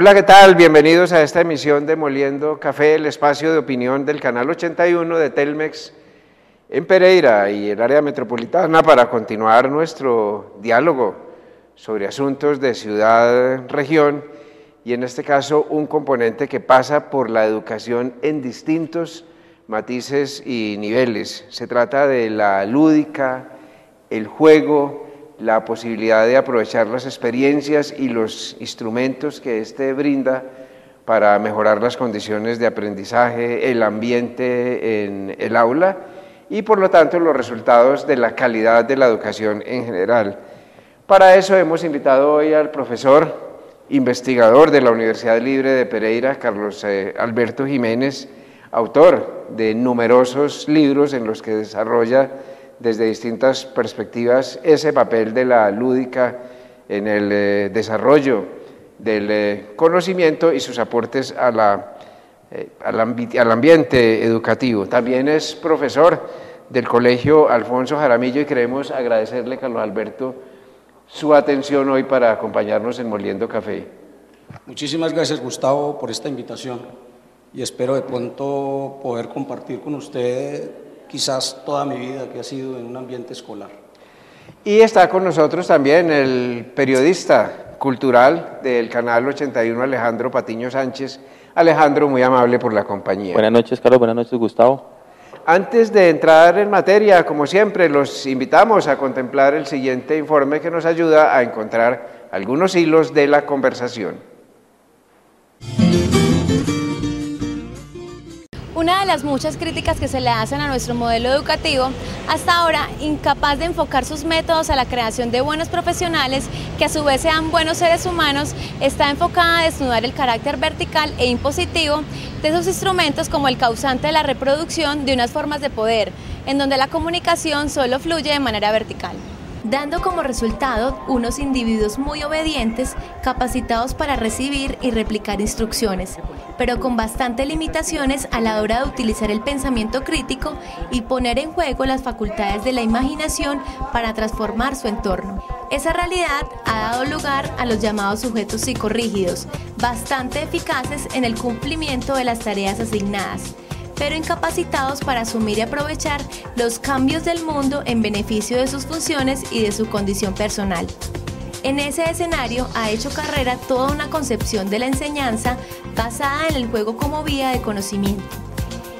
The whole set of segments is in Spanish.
Hola, ¿qué tal? Bienvenidos a esta emisión de Moliendo Café, el espacio de opinión del canal 81 de Telmex en Pereira y el área metropolitana para continuar nuestro diálogo sobre asuntos de ciudad-región y en este caso un componente que pasa por la educación en distintos matices y niveles. Se trata de la lúdica, el juego, la posibilidad de aprovechar las experiencias y los instrumentos que éste brinda para mejorar las condiciones de aprendizaje, el ambiente en el aula y por lo tanto los resultados de la calidad de la educación en general. Para eso hemos invitado hoy al profesor investigador de la Universidad Libre de Pereira, Carlos Alberto Jiménez, autor de numerosos libros en los que desarrolla desde distintas perspectivas ese papel de la lúdica en el desarrollo del conocimiento y sus aportes al ambiente educativo. También es profesor del Colegio Alfonso Jaramillo y queremos agradecerle, Carlos Alberto, su atención hoy para acompañarnos en Moliendo Café. Muchísimas gracias, Gustavo, por esta invitación y espero de pronto poder compartir con usted quizás toda mi vida que ha sido en un ambiente escolar. Y está con nosotros también el periodista cultural del Canal 81, Alejandro Patiño Sánchez. Alejandro, muy amable por la compañía. Buenas noches, Carlos. Buenas noches, Gustavo. Antes de entrar en materia, como siempre, los invitamos a contemplar el siguiente informe que nos ayuda a encontrar algunos hilos de la conversación. Una de las muchas críticas que se le hacen a nuestro modelo educativo, hasta ahora incapaz de enfocar sus métodos a la creación de buenos profesionales que a su vez sean buenos seres humanos, está enfocada a desnudar el carácter vertical e impositivo de esos instrumentos como el causante de la reproducción de unas formas de poder, en donde la comunicación solo fluye de manera vertical, dando como resultado unos individuos muy obedientes, capacitados para recibir y replicar instrucciones, pero con bastantes limitaciones a la hora de utilizar el pensamiento crítico y poner en juego las facultades de la imaginación para transformar su entorno. Esa realidad ha dado lugar a los llamados sujetos psicorrígidos, bastante eficaces en el cumplimiento de las tareas asignadas, pero incapacitados para asumir y aprovechar los cambios del mundo en beneficio de sus funciones y de su condición personal. En ese escenario ha hecho carrera toda una concepción de la enseñanza basada en el juego como vía de conocimiento.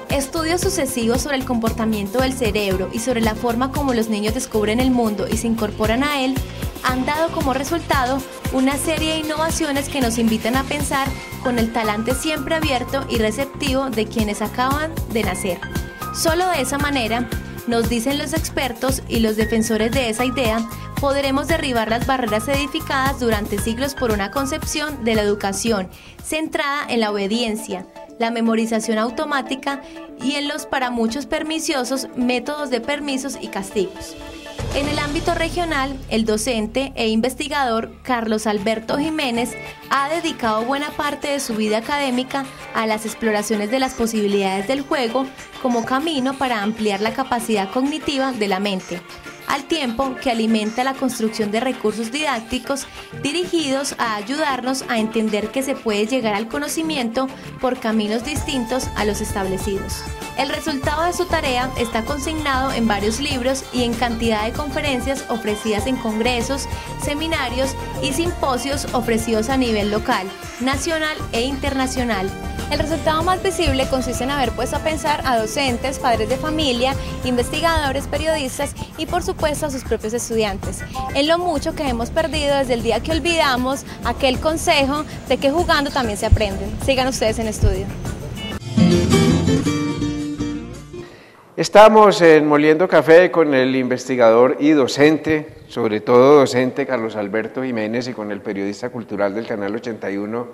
Estudios sucesivos sobre el comportamiento del cerebro y sobre la forma como los niños descubren el mundo y se incorporan a él han dado como resultado una serie de innovaciones que nos invitan a pensar con el talante siempre abierto y receptivo de quienes acaban de nacer. Solo de esa manera, nos dicen los expertos y los defensores de esa idea, podremos derribar las barreras edificadas durante siglos por una concepción de la educación centrada en la obediencia, la memorización automática y en los para muchos perniciosos métodos de permisos y castigos. En el ámbito regional, el docente e investigador Carlos Alberto Jiménez ha dedicado buena parte de su vida académica a las exploraciones de las posibilidades del juego como camino para ampliar la capacidad cognitiva de la mente, al tiempo que alimenta la construcción de recursos didácticos dirigidos a ayudarnos a entender que se puede llegar al conocimiento por caminos distintos a los establecidos. El resultado de su tarea está consignado en varios libros y en cantidad de conferencias ofrecidas en congresos, seminarios y simposios ofrecidos a nivel local, nacional e internacional. El resultado más visible consiste en haber puesto a pensar a docentes, padres de familia, investigadores, periodistas y por supuesto a sus propios estudiantes, en lo mucho que hemos perdido desde el día que olvidamos aquel consejo de que jugando también se aprenden. Sigan ustedes en estudio. Estamos en Moliendo Café con el investigador y docente, sobre todo docente Carlos Alberto Jiménez y con el periodista cultural del Canal 81,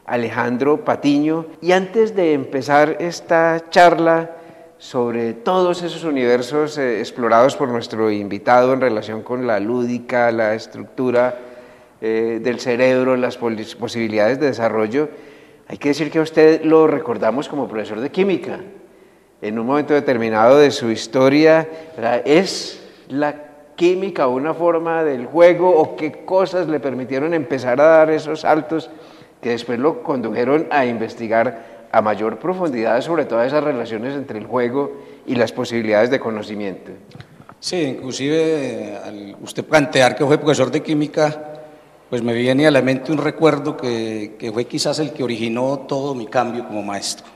Alejandro Patiño. Y antes de empezar esta charla sobre todos esos universos explorados por nuestro invitado en relación con la lúdica, la estructura del cerebro, las posibilidades de desarrollo, hay que decir que a usted lo recordamos como profesor de química. En un momento determinado de su historia, ¿verdad? ¿Es la química una forma del juego o qué cosas le permitieron empezar a dar esos saltos que después lo condujeron a investigar a mayor profundidad sobre todas esas relaciones entre el juego y las posibilidades de conocimiento. Sí, inclusive al usted plantear que fue profesor de química, pues me viene a la mente un recuerdo que fue quizás el que originó todo mi cambio como maestro.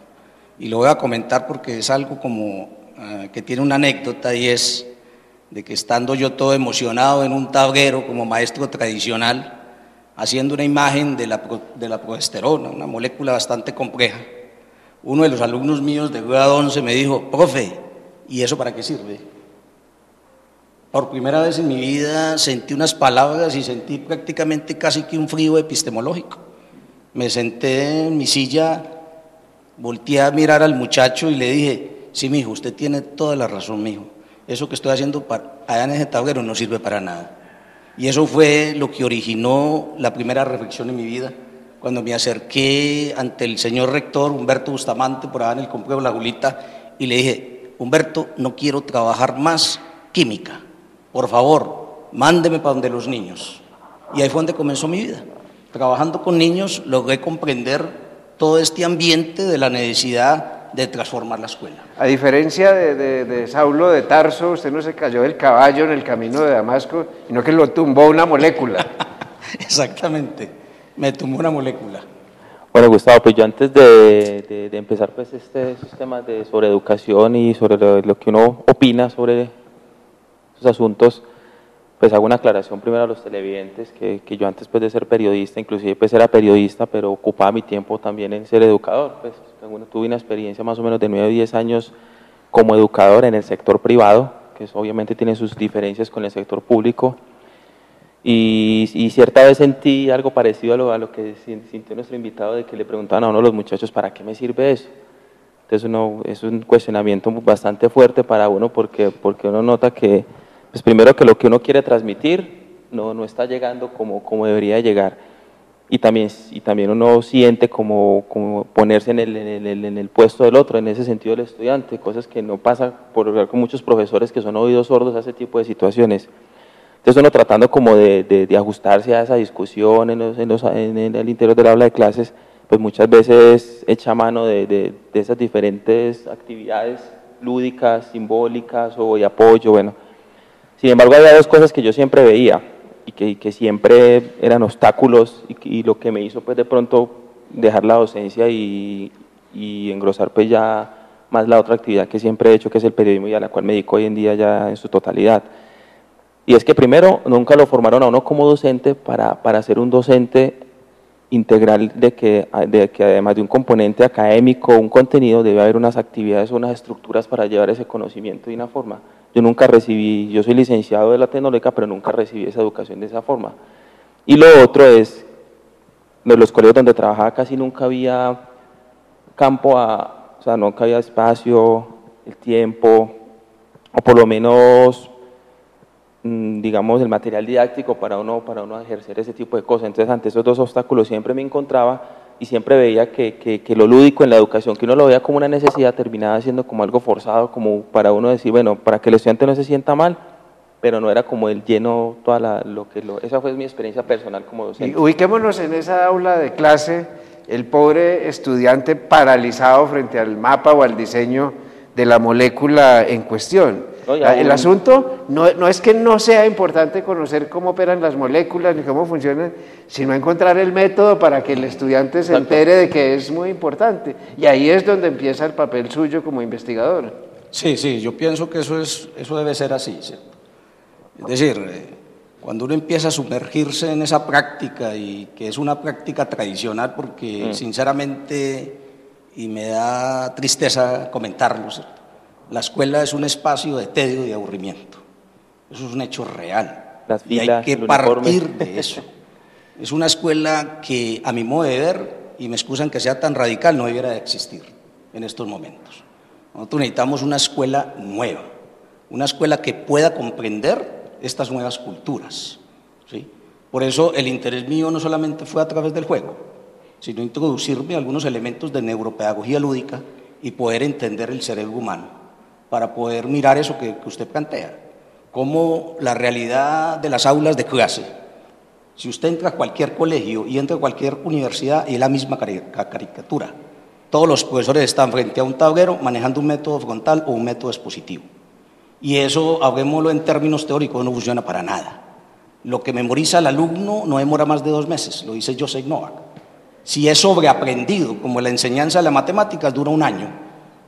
Y lo voy a comentar porque es algo como que tiene una anécdota, y es de que estando yo todo emocionado en un tablero como maestro tradicional, haciendo una imagen de la progesterona, una molécula bastante compleja, uno de los alumnos míos de grado 11 me dijo: profe, ¿y eso para qué sirve? Por primera vez en mi vida sentí unas palabras y sentí prácticamente casi que un frío epistemológico. Me senté en mi silla, volteé a mirar al muchacho y le dije: sí, mijo, usted tiene toda la razón, mijo. Eso que estoy haciendo allá en ese tablero no sirve para nada. Y eso fue lo que originó la primera reflexión en mi vida, cuando me acerqué ante el señor rector Humberto Bustamante, por allá en el complejo La Julita, y le dije: Humberto, no quiero trabajar más química, por favor, mándeme para donde los niños. Y ahí fue donde comenzó mi vida. Trabajando con niños logré comprender todo este ambiente de la necesidad de transformar la escuela. A diferencia de Saulo de Tarso, usted no se cayó del caballo en el camino de Damasco, sino que lo tumbó una molécula. Exactamente, me tumbó una molécula. Bueno, Gustavo, pues yo antes de empezar pues estos temas sobre educación y sobre lo que uno opina sobre estos asuntos, pues hago una aclaración primero a los televidentes, que yo antes pues de ser periodista, inclusive pues era periodista, pero ocupaba mi tiempo también en ser educador. Pues tuve una experiencia más o menos de 9 o 10 años como educador en el sector privado, que eso obviamente tiene sus diferencias con el sector público, y cierta vez sentí algo parecido a lo que sintió nuestro invitado, de que le preguntaban a uno de los muchachos: ¿para qué me sirve eso? Entonces es un cuestionamiento bastante fuerte para uno, porque uno nota que, pues primero, que lo que uno quiere transmitir no está llegando como debería llegar, y también uno siente como ponerse en el puesto del otro, en ese sentido del estudiante, cosas que no pasa por hablar con muchos profesores que son oídos sordos a ese tipo de situaciones. Entonces uno tratando como de ajustarse a esa discusión en el interior del aula de clases, pues muchas veces echa mano de esas diferentes actividades lúdicas, simbólicas o de apoyo, bueno. Sin embargo, había dos cosas que yo siempre veía y que siempre eran obstáculos, y lo que me hizo pues de pronto dejar la docencia y engrosar pues ya más la otra actividad que siempre he hecho, que es el periodismo, y a la cual me dedico hoy en día ya en su totalidad. Y es que primero, nunca lo formaron a uno como docente para ser un docente integral, de que además de un componente académico, un contenido, debe haber unas actividades o unas estructuras para llevar ese conocimiento de una forma. Yo soy licenciado de la Tecnológica, pero nunca recibí esa educación de esa forma. Y lo otro es, en los colegios donde trabajaba casi nunca había campo, o sea, nunca había espacio, el tiempo, o por lo menos, digamos, el material didáctico para uno ejercer ese tipo de cosas. Entonces, ante esos dos obstáculos siempre me encontraba, y siempre veía que lo lúdico en la educación, que uno lo veía como una necesidad, terminaba siendo como algo forzado, como para uno decir, bueno, para que el estudiante no se sienta mal, pero no era como el lleno, esa fue mi experiencia personal como docente. Y ubiquémonos en esa aula de clase, el pobre estudiante paralizado frente al mapa o al diseño de la molécula en cuestión. El asunto no es que no sea importante conocer cómo operan las moléculas ni cómo funcionan, sino encontrar el método para que el estudiante se entere de que es muy importante. Y ahí es donde empieza el papel suyo como investigador. Sí, yo pienso que eso debe ser así, ¿cierto? Es decir, cuando uno empieza a sumergirse en esa práctica, y que es una práctica tradicional, porque sinceramente, y me da tristeza comentarlo, ¿cierto?, la escuela es un espacio de tedio y de aburrimiento. Eso es un hecho real. Las filas, y hay que partir de eso. Es una escuela que, a mi modo de ver, y me excusan que sea tan radical, no debiera de existir en estos momentos. Nosotros necesitamos una escuela nueva, una escuela que pueda comprender estas nuevas culturas, ¿sí? Por eso el interés mío no solamente fue a través del juego, sino introducirme algunos elementos de neuropedagogía lúdica y poder entender el cerebro humano, para poder mirar eso que usted plantea, cómo la realidad de las aulas de clase Si usted entra a cualquier colegio y entra a cualquier universidad, es la misma caricatura. Todos los profesores están frente a un tablero manejando un método frontal o un método expositivo. Y eso, hablemoslo en términos teóricos, no funciona para nada. Lo que memoriza el alumno no demora más de 2 meses, lo dice Joseph Novak. Si es sobreaprendido, como la enseñanza de las matemáticas, dura 1 año.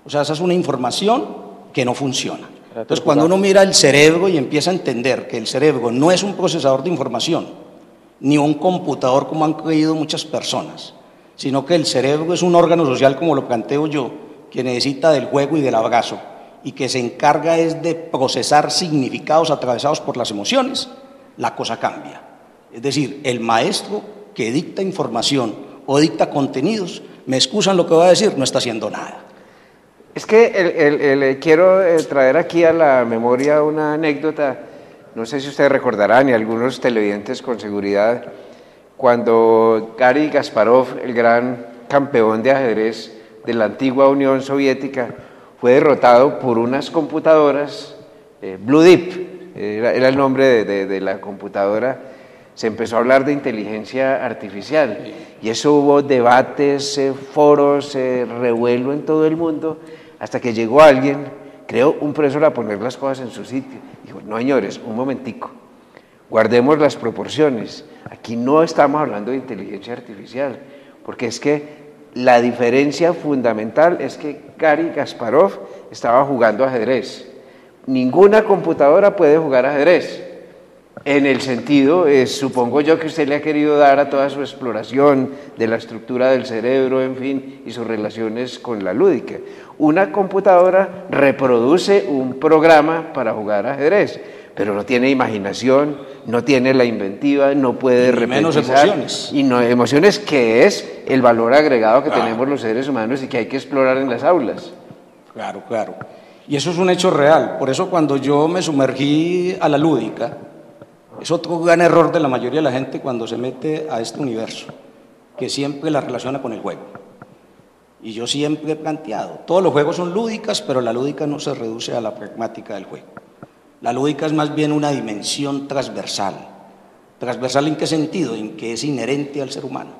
O sea, esa es una información que no funciona. Entonces, cuando uno mira el cerebro y empieza a entender que el cerebro no es un procesador de información, ni un computador como han creído muchas personas, sino que el cerebro es un órgano social, como lo planteo yo, que necesita del juego y del abrazo, y que se encarga es de procesar significados atravesados por las emociones, la cosa cambia. Es decir, el maestro que dicta información o dicta contenidos, me excusan lo que voy a decir, no está haciendo nada. Es que quiero traer aquí a la memoria una anécdota, no sé si ustedes recordarán, y algunos televidentes con seguridad, cuando Garry Kasparov, el gran campeón de ajedrez de la antigua Unión Soviética, fue derrotado por unas computadoras, Blue Deep, era el nombre de la computadora. Se empezó a hablar de inteligencia artificial y eso hubo debates, foros, revuelo en todo el mundo, hasta que llegó alguien, creo un profesor, a poner las cosas en su sitio. Dijo, no señores, un momentico, guardemos las proporciones, aquí no estamos hablando de inteligencia artificial, porque es que la diferencia fundamental es que Garry Kasparov estaba jugando ajedrez. Ninguna computadora puede jugar ajedrez, en el sentido, supongo yo, que usted le ha querido dar a toda su exploración de la estructura del cerebro, en fin, y sus relaciones con la lúdica. Una computadora reproduce un programa para jugar ajedrez, pero no tiene imaginación, no tiene la inventiva, no puede menos emociones. Y no emociones, que es el valor agregado que tenemos los seres humanos y que hay que explorar en las aulas. Claro, claro. Y eso es un hecho real. Por eso cuando yo me sumergí a la lúdica, es otro gran error de la mayoría de la gente cuando se mete a este universo, que siempre la relaciona con el juego. Y yo siempre he planteado, todos los juegos son lúdicas, pero la lúdica no se reduce a la pragmática del juego. La lúdica es más bien una dimensión transversal. ¿Transversal en qué sentido? En que es inherente al ser humano.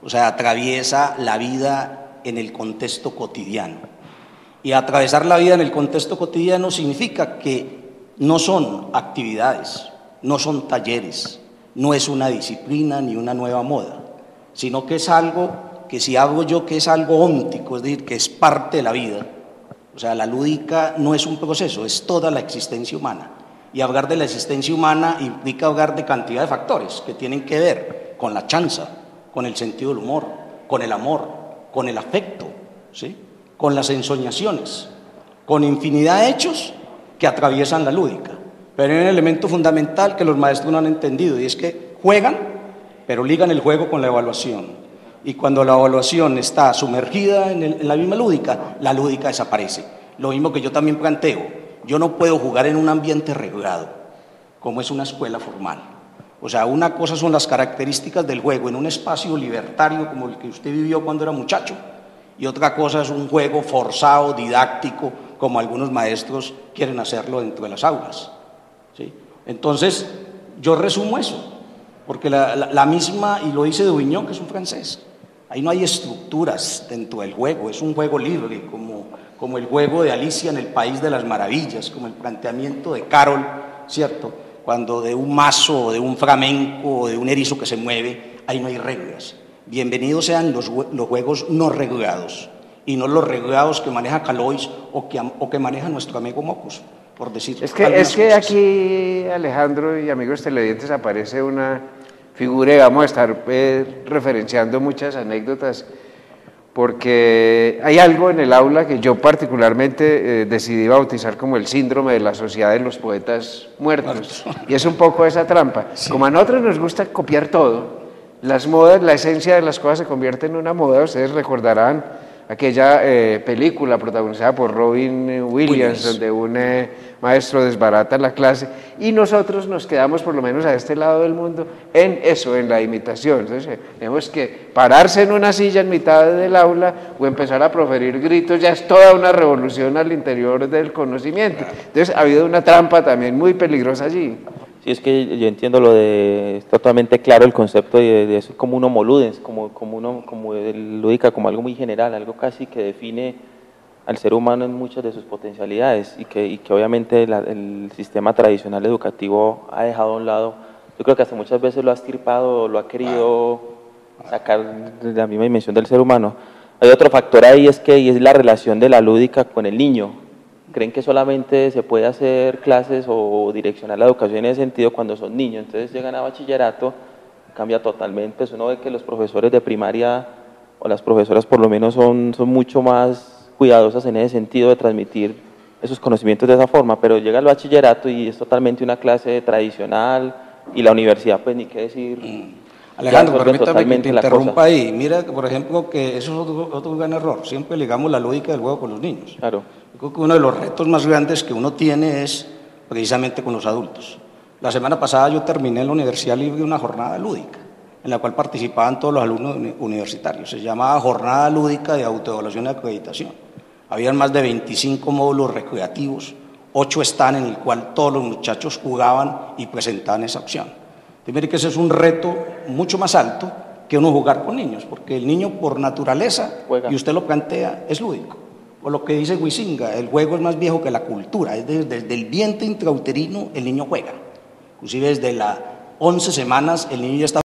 O sea, atraviesa la vida en el contexto cotidiano. Y atravesar la vida en el contexto cotidiano significa que no son actividades, no son talleres, no es una disciplina ni una nueva moda, sino que es algo que, si hago yo, que es algo óntico, es decir, que es parte de la vida. O sea, la lúdica no es un proceso, es toda la existencia humana. Y hablar de la existencia humana implica hablar de cantidad de factores que tienen que ver con la chanza, con el sentido del humor, con el amor, con el afecto, ¿sí?, con las ensoñaciones, con infinidad de hechos que atraviesan la lúdica. Pero hay un elemento fundamental que los maestros no han entendido, y es que juegan, pero ligan el juego con la evaluación. Y cuando la evaluación está sumergida en la misma lúdica, la lúdica desaparece. Lo mismo que yo también planteo, yo no puedo jugar en un ambiente reglado, como es una escuela formal. O sea, una cosa son las características del juego en un espacio libertario como el que usted vivió cuando era muchacho, y otra cosa es un juego forzado, didáctico, como algunos maestros quieren hacerlo dentro de las aulas. ¿Sí? Entonces, yo resumo eso, porque la misma, y lo dice Duvignon, que es un francés, ahí no hay estructuras dentro del juego, es un juego libre, como el juego de Alicia en el País de las Maravillas, como el planteamiento de Carol, ¿cierto? Cuando de un mazo, o de un flamenco, o de un erizo que se mueve, ahí no hay reglas. Bienvenidos sean los juegos no reglados, y no los reglados que maneja Calois o que maneja nuestro amigo Mocus, por decir. Es que aquí, Alejandro y amigos televidentes, aparece una figura, y vamos a estar referenciando muchas anécdotas, porque hay algo en el aula que yo particularmente decidí bautizar como el síndrome de la sociedad de los poetas muertos, y es un poco esa trampa. Sí. Como a nosotros nos gusta copiar todo, las modas, la esencia de las cosas se convierte en una moda. Ustedes recordarán aquella película protagonizada por Robin Williams, donde un maestro desbarata la clase, y nosotros nos quedamos, por lo menos a este lado del mundo, en eso, en la imitación. Entonces tenemos que pararse en una silla en mitad del aula o empezar a proferir gritos, ya es toda una revolución al interior del conocimiento. Entonces ha habido una trampa también muy peligrosa allí. Sí, es que yo entiendo lo de, es totalmente claro el concepto de eso, como un homo ludens, como el lúdica, como algo muy general, algo casi que define al ser humano en muchas de sus potencialidades y que obviamente el sistema tradicional educativo ha dejado a un lado. Yo creo que hasta muchas veces lo ha estirpado, lo ha querido sacar de la misma dimensión del ser humano. Hay otro factor ahí, y es la relación de la lúdica con el niño. Creen que solamente se puede hacer clases o direccionar la educación en ese sentido cuando son niños, entonces llegan a bachillerato, cambia totalmente. Uno ve que los profesores de primaria o las profesoras por lo menos son mucho más cuidadosas en ese sentido de transmitir esos conocimientos de esa forma, pero llega al bachillerato y es totalmente una clase tradicional, y la universidad pues ni qué decir. Alejandro, permítame que te interrumpa ahí. Mira, por ejemplo, que eso es otro gran error. Siempre ligamos la lógica del juego con los niños. Claro. Yo creo que uno de los retos más grandes que uno tiene es precisamente con los adultos. La semana pasada yo terminé en la Universidad Libre una jornada lúdica, en la cual participaban todos los alumnos universitarios. Se llamaba Jornada Lúdica de Autoevaluación y Acreditación. Habían más de 25 módulos recreativos, 8 están en el cual todos los muchachos jugaban y presentaban esa opción. Mire que ese es un reto mucho más alto que uno jugar con niños, porque el niño por naturaleza, y usted lo plantea, es lúdico. O lo que dice Huizinga, el juego es más viejo que la cultura, es desde el vientre intrauterino el niño juega. Inclusive desde las 11 semanas el niño ya está